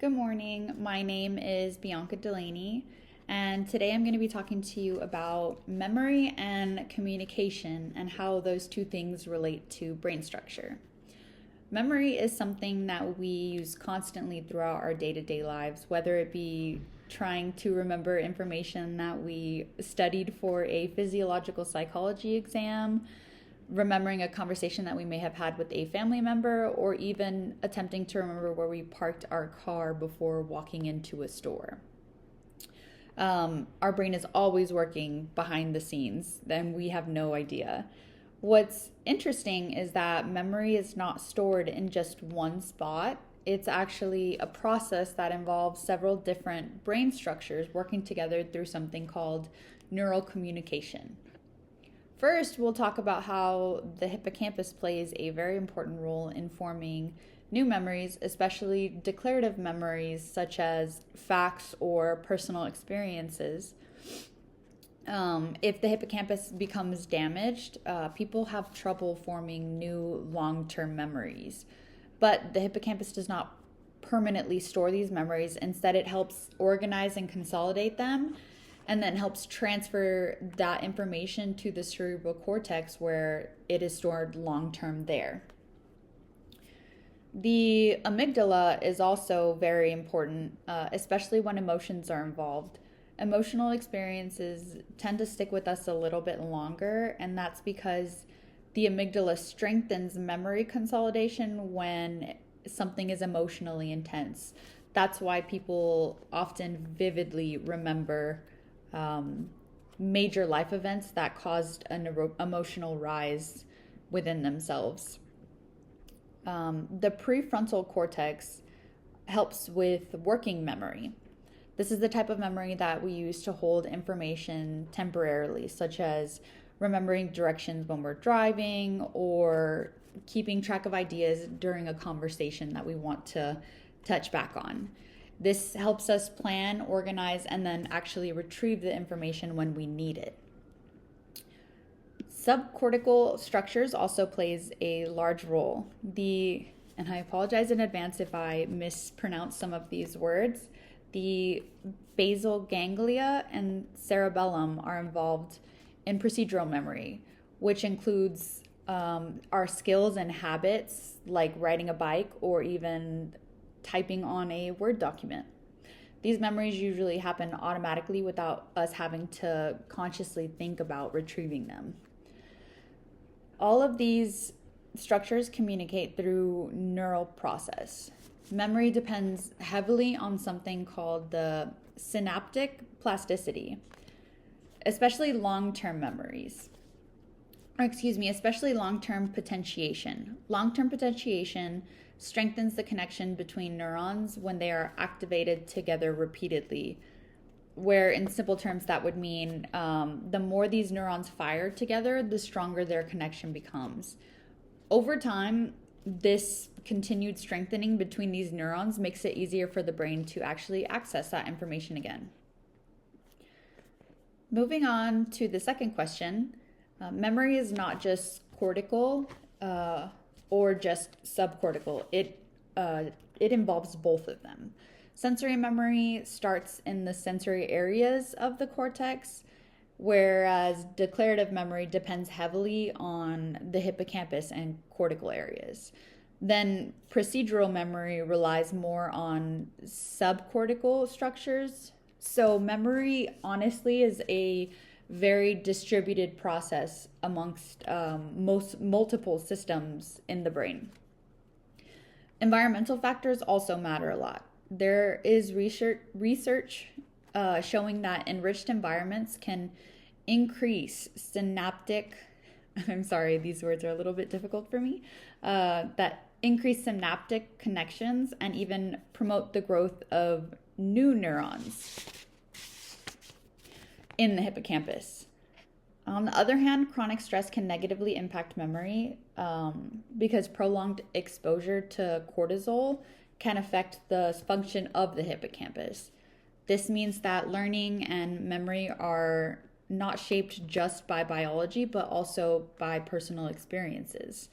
Good morning. My name is Bianca Delaney, and today I'm going to be talking to you about memory and communication and how those two things relate to brain structure. Memory is something that we use constantly throughout our day-to-day lives, whether it be trying to remember information that we studied for a physiological psychology exam, remembering a conversation that we may have had with a family member, or even attempting to remember where we parked our car before walking into a store. Our brain is always working behind the scenes, and we have no idea. What's interesting is that memory is not stored in just one spot. It's actually a process that involves several different brain structures working together through something called neural communication. First, we'll talk about how the hippocampus plays a very important role in forming new memories, especially declarative memories such as facts or personal experiences. If the hippocampus becomes damaged, people have trouble forming new long-term memories. But the hippocampus does not permanently store these memories. Instead, it helps organize and consolidate them, and then helps transfer that information to the cerebral cortex where it is stored long-term there. The amygdala is also very important, especially when emotions are involved. Emotional experiences tend to stick with us a little bit longer, and that's because the amygdala strengthens memory consolidation when something is emotionally intense. That's why people often vividly remember major life events that caused an emotional rise within themselves. The prefrontal cortex helps with working memory. This is the type of memory that we use to hold information temporarily, such as remembering directions when we're driving or keeping track of ideas during a conversation that we want to touch back on. This helps us plan, organize, and then actually retrieve the information when we need it. Subcortical structures also plays a large role. And I apologize in advance if I mispronounce some of these words, the basal ganglia and cerebellum are involved in procedural memory, which includes our skills and habits like riding a bike or even typing on a Word document. These memories usually happen automatically without us having to consciously think about retrieving them. All of these structures communicate through neural process. Memory depends heavily on something called the synaptic plasticity, especially long-term memories. Especially long-term potentiation. Long-term potentiation strengthens the connection between neurons when they are activated together repeatedly, where in simple terms that would mean the more these neurons fire together, the stronger their connection becomes. Over time, this continued strengthening between these neurons makes it easier for the brain to actually access that information again. Moving on to the second question, memory is not just cortical or just subcortical. It involves both of them. Sensory memory starts in the sensory areas of the cortex, whereas declarative memory depends heavily on the hippocampus and cortical areas. Then procedural memory relies more on subcortical structures. So memory honestly is a very distributed process amongst multiple systems in the brain. Environmental factors also matter a lot. There is research showing that enriched environments can increase synaptic, I'm sorry, these words are a little bit difficult for me, that increase synaptic connections and even promote the growth of new neurons in the hippocampus. On the other hand, chronic stress can negatively impact memory because prolonged exposure to cortisol can affect the function of the hippocampus. This means that learning and memory are not shaped just by biology, but also by personal experiences.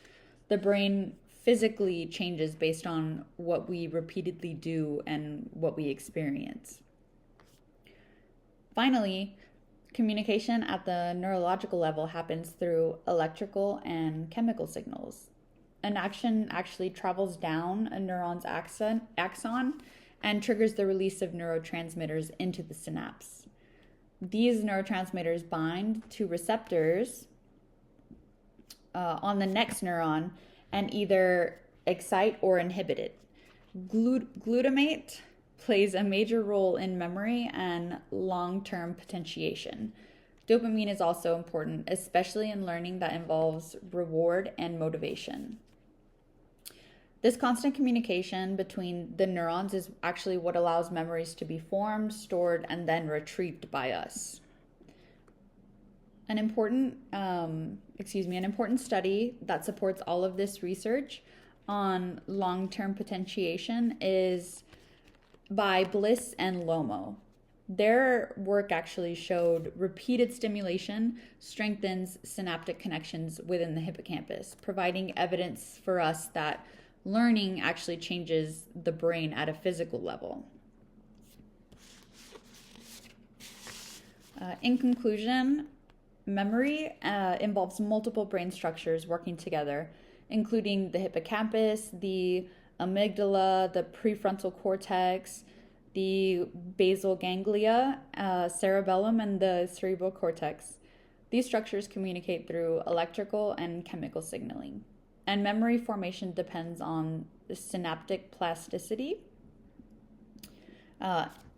The brain physically changes based on what we repeatedly do and what we experience. Finally, communication at the neurological level happens through electrical and chemical signals. An action actually travels down a neuron's axon and triggers the release of neurotransmitters into the synapse. These neurotransmitters bind to receptors on the next neuron and either excite or inhibit it. Glutamate plays a major role in memory and long-term potentiation. Dopamine is also important, especially in learning that involves reward and motivation. This constant communication between the neurons is actually what allows memories to be formed, stored, and then retrieved by us. An important study that supports all of this research on long-term potentiation is by Bliss and Lomo. Their work actually showed repeated stimulation strengthens synaptic connections within the hippocampus, providing evidence for us that learning actually changes the brain at a physical level. In conclusion, memory involves multiple brain structures working together, including the hippocampus, the amygdala, the prefrontal cortex, the basal ganglia, cerebellum, and the cerebral cortex. These structures communicate through electrical and chemical signaling. And memory formation depends on the synaptic plasticity.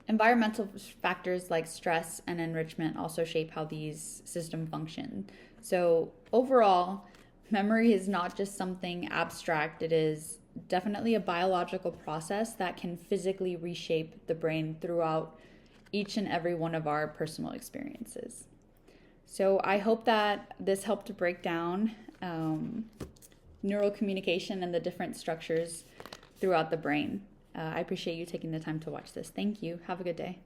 Environmental factors like stress and enrichment also shape how these systems function. So overall, memory is not just something abstract. It is definitely a biological process that can physically reshape the brain throughout each and every one of our personal experiences. So I hope that this helped to break down neural communication and the different structures throughout the brain. I appreciate you taking the time to watch this. Thank you. Have a good day.